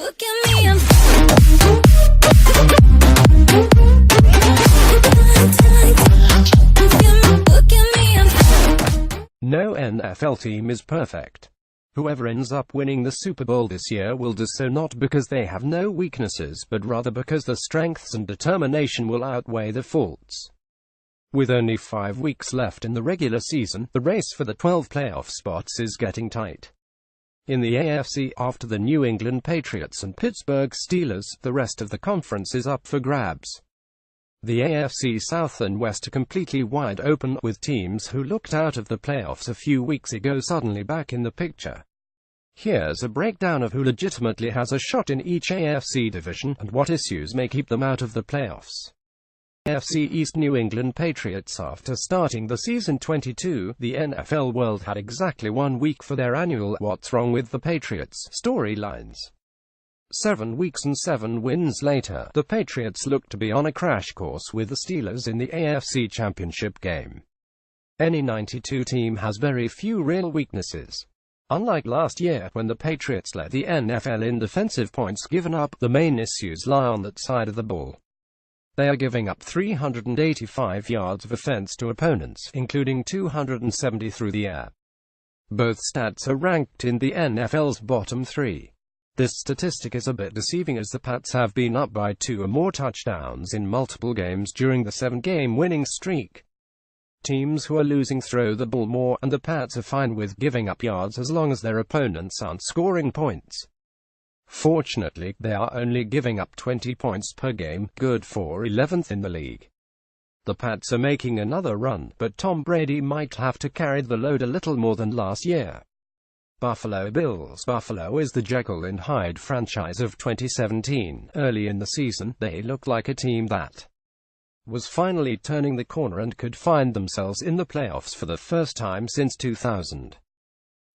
Look at me, I'm No NFL team is perfect. Whoever ends up winning the Super Bowl this year will do so not because they have no weaknesses, but rather because the strengths and determination will outweigh the faults. With only 5 weeks left in the regular season, the race for the 12 playoff spots is getting tight. In the AFC, after the New England Patriots and Pittsburgh Steelers, the rest of the conference is up for grabs. The AFC South and West are completely wide open, with teams who looked out of the playoffs a few weeks ago suddenly back in the picture. Here's a breakdown of who legitimately has a shot in each AFC division, and what issues may keep them out of the playoffs. AFC East: New England Patriots. After starting the season 22, the NFL world had exactly 1 week for their annual "What's Wrong with the Patriots" storylines. 7 weeks and 7 wins later, the Patriots look to be on a crash course with the Steelers in the AFC Championship game. Any 92 team has very few real weaknesses. Unlike last year, when the Patriots led the NFL in defensive points given up, the main issues lie on that side of the ball. They are giving up 385 yards of offense to opponents, including 270 through the air. Both stats are ranked in the NFL's bottom 3. This statistic is a bit deceiving, as the Pats have been up by 2 or more touchdowns in multiple games during the 7-game winning streak. Teams who are losing throw the ball more, and the Pats are fine with giving up yards as long as their opponents aren't scoring points. Fortunately, they are only giving up 20 points per game, good for 11th in the league. The Pats are making another run, but Tom Brady might have to carry the load a little more than last year. Buffalo Bills. Buffalo is the Jekyll and Hyde franchise of 2017. Early in the season, they looked like a team that was finally turning the corner and could find themselves in the playoffs for the first time since 2000.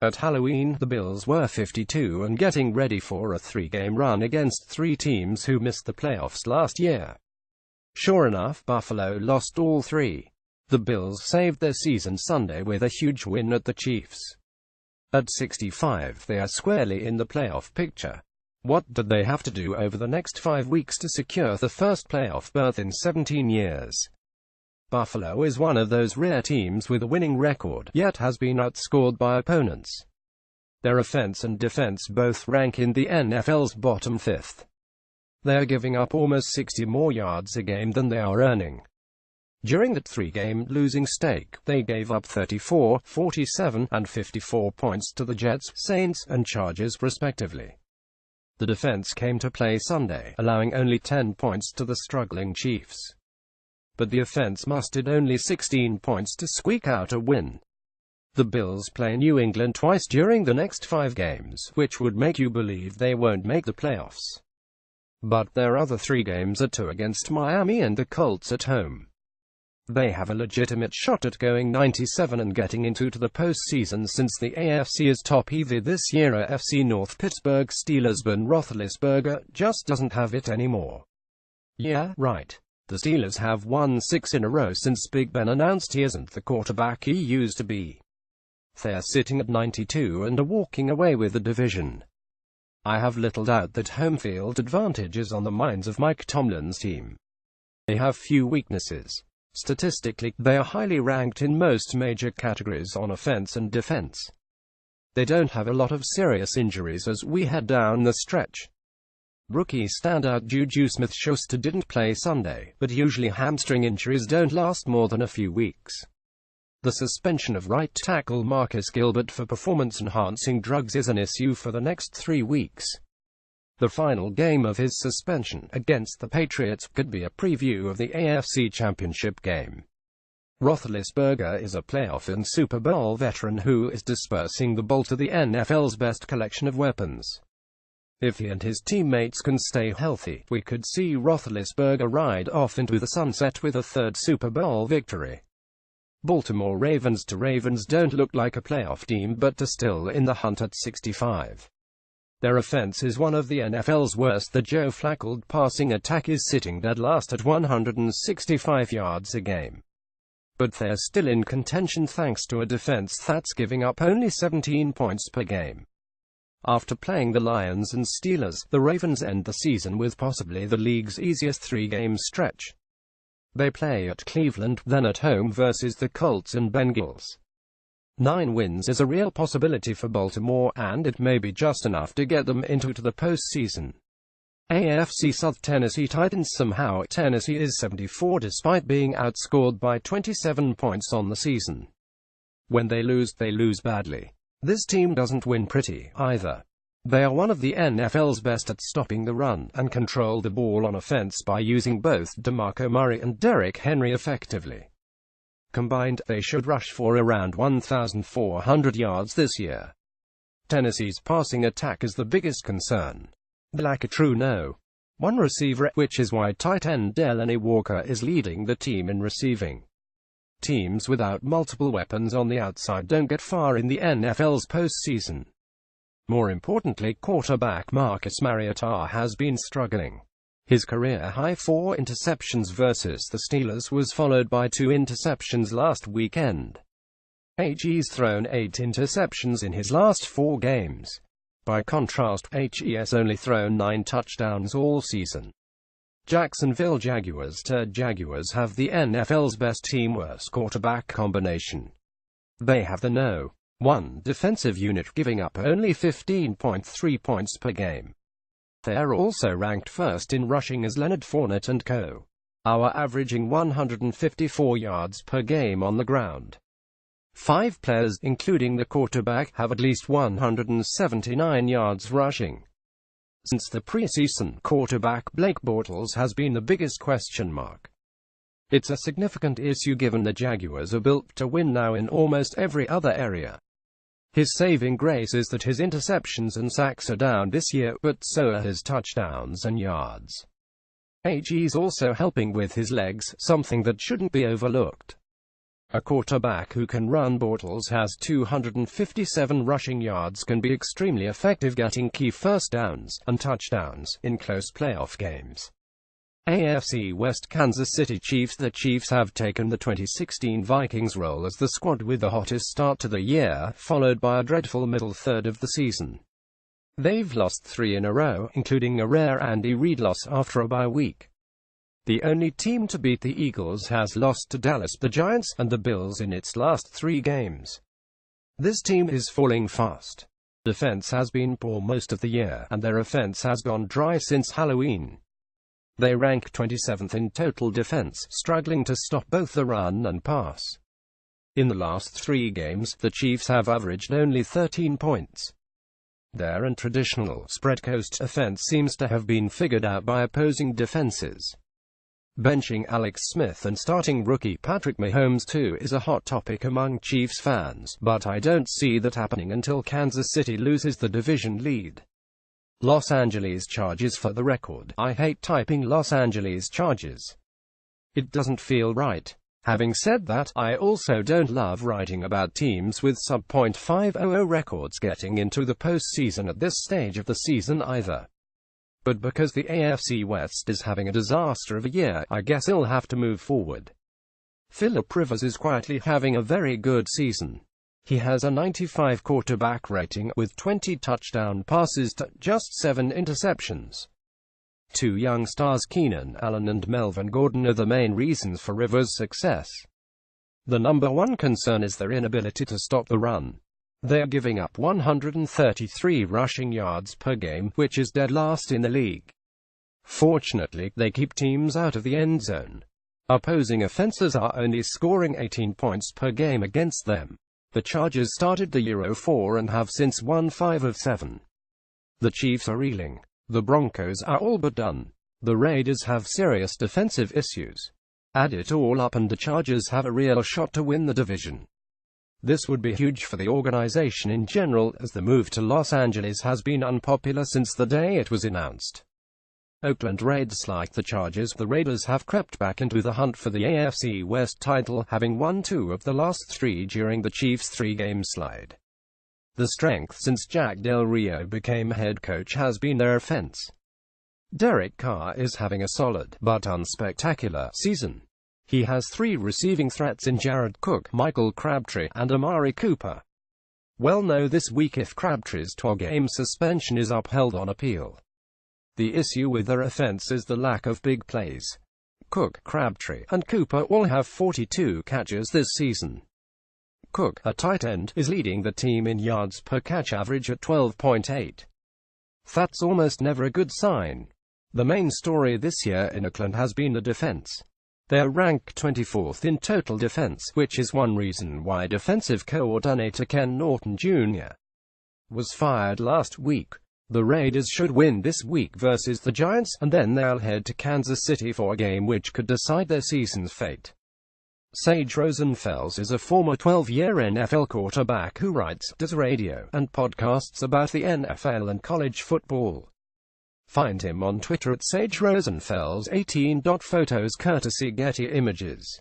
At Halloween, the Bills were 52 and getting ready for a 3-game run against 3 teams who missed the playoffs last year. Sure enough, Buffalo lost all 3. The Bills saved their season Sunday with a huge win at the Chiefs. At 65, they are squarely in the playoff picture. What did they have to do over the next 5 weeks to secure the first playoff berth in 17 years? Buffalo is one of those rare teams with a winning record, yet has been outscored by opponents. Their offense and defense both rank in the NFL's bottom 5th. They are giving up almost 60 more yards a game than they are earning. During that 3-game losing streak, they gave up 34, 47, and 54 points to the Jets, Saints, and Chargers respectively. The defense came to play Sunday, allowing only 10 points to the struggling Chiefs. But the offense mustered only 16 points to squeak out a win. The Bills play New England twice during the next 5 games, which would make you believe they won't make the playoffs. But their other 3 games are 2 against Miami and the Colts at home. They have a legitimate shot at going 97 and getting into the postseason, since the AFC is top-heavy this year. AFC North: Pittsburgh Steelers. Ben Roethlisberger just doesn't have it anymore. Yeah, right. The Steelers have won 6 in a row since Big Ben announced he isn't the quarterback he used to be. They're sitting at 92 and are walking away with the division. I have little doubt that home field advantage is on the minds of Mike Tomlin's team. They have few weaknesses. Statistically, they are highly ranked in most major categories on offense and defense. They don't have a lot of serious injuries as we head down the stretch. Rookie standout Juju Smith-Schuster didn't play Sunday, but usually hamstring injuries don't last more than a few weeks. The suspension of right tackle Marcus Gilbert for performance-enhancing drugs is an issue for the next 3 weeks. The final game of his suspension, against the Patriots, could be a preview of the AFC Championship game. Roethlisberger is a playoff and Super Bowl veteran who is dispersing the ball to the NFL's best collection of weapons. If he and his teammates can stay healthy, we could see Roethlisberger ride off into the sunset with a 3rd Super Bowl victory. Baltimore Ravens. The Ravens don't look like a playoff team, but are still in the hunt at 65. Their offense is one of the NFL's worst. The Joe Flacco passing attack is sitting dead last at 165 yards a game. But they're still in contention thanks to a defense that's giving up only 17 points per game. After playing the Lions and Steelers, the Ravens end the season with possibly the league's easiest three-game stretch. They play at Cleveland, then at home versus the Colts and Bengals. 9 wins is a real possibility for Baltimore, and it may be just enough to get them into the postseason. AFC South Tennessee Titans. Somehow Tennessee is 74 despite being outscored by 27 points on the season. When they lose badly. This team doesn't win pretty, either. They are one of the NFL's best at stopping the run, and control the ball on offense by using both DeMarco Murray and Derrick Henry effectively. Combined, they should rush for around 1,400 yards this year. Tennessee's passing attack is the biggest concern. They lack a true No. 1 receiver, which is why tight end Delanie Walker is leading the team in receiving. Teams without multiple weapons on the outside don't get far in the NFL's postseason. More importantly, quarterback Marcus Mariota has been struggling. His career-high 4 interceptions versus the Steelers was followed by 2 interceptions last weekend. He's thrown 8 interceptions in his last 4 games. By contrast, He has only thrown 9 touchdowns all season. Jacksonville Jaguars. Jaguars have the NFL's best team-worst quarterback combination. They have the No. 1 defensive unit, giving up only 15.3 points per game. They are also ranked first in rushing as Leonard Fournette and co. are averaging 154 yards per game on the ground. 5 players, including the quarterback, have at least 179 yards rushing. Since the preseason, quarterback Blake Bortles has been the biggest question mark. It's a significant issue given the Jaguars are built to win now in almost every other area. His saving grace is that his interceptions and sacks are down this year, but so are his touchdowns and yards. He's also helping with his legs, something that shouldn't be overlooked. A quarterback who can run. Bortles has 257 rushing yards, can be extremely effective getting key first downs and touchdowns in close playoff games. AFC West. Kansas City Chiefs. The Chiefs have taken the 2016 Vikings role as the squad with the hottest start to the year, followed by a dreadful middle third of the season. They've lost 3 in a row, including a rare Andy Reid loss after a bye week. The only team to beat the Eagles has lost to Dallas, the Giants, and the Bills in its last 3 games. This team is falling fast. Defense has been poor most of the year, and their offense has gone dry since Halloween. They rank 27th in total defense, struggling to stop both the run and pass. In the last 3 games, the Chiefs have averaged only 13 points. Their traditional spread-coast offense seems to have been figured out by opposing defenses. Benching Alex Smith and starting rookie Patrick Mahomes too is a hot topic among Chiefs fans, but I don't see that happening until Kansas City loses the division lead. Los Angeles Chargers. For the record, I hate typing Los Angeles Chargers. It doesn't feel right. Having said that, I also don't love writing about teams with sub.500 records getting into the postseason at this stage of the season either. But because the AFC West is having a disaster of a year, I guess he'll have to move forward. Philip Rivers is quietly having a very good season. He has a 95 quarterback rating, with 20 touchdown passes to just 7 interceptions. 2 young stars, Keenan Allen and Melvin Gordon, are the main reasons for Rivers' success. The number 1 concern is their inability to stop the run. They are giving up 133 rushing yards per game, which is dead last in the league. Fortunately, they keep teams out of the end zone. Opposing offenses are only scoring 18 points per game against them. The Chargers started the year 0-4 and have since won 5 of 7. The Chiefs are reeling. The Broncos are all but done. The Raiders have serious defensive issues. Add it all up and the Chargers have a real shot to win the division. This would be huge for the organization in general, as the move to Los Angeles has been unpopular since the day it was announced. Oakland Raiders. Like the Chargers, the Raiders have crept back into the hunt for the AFC West title, having won 2 of the last 3 during the Chiefs' 3-game slide. The strength since Jack Del Rio became head coach has been their offense. Derek Carr is having a solid, but unspectacular, season. He has 3 receiving threats in Jared Cook, Michael Crabtree, and Amari Cooper. Well know this week if Crabtree's 12-game suspension is upheld on appeal. The issue with their offense is the lack of big plays. Cook, Crabtree, and Cooper all have 42 catches this season. Cook, a tight end, is leading the team in yards per catch average at 12.8. That's almost never a good sign. The main story this year in Oakland has been the defense. They are ranked 24th in total defense, which is one reason why defensive coordinator Ken Norton Jr. was fired last week. The Raiders should win this week versus the Giants, and then they'll head to Kansas City for a game which could decide their season's fate. Sage Rosenfels is a former 12-year NFL quarterback who writes, does radio, and podcasts about the NFL and college football. Find him on Twitter at Sage Rosenfels 18. Photos courtesy Getty Images.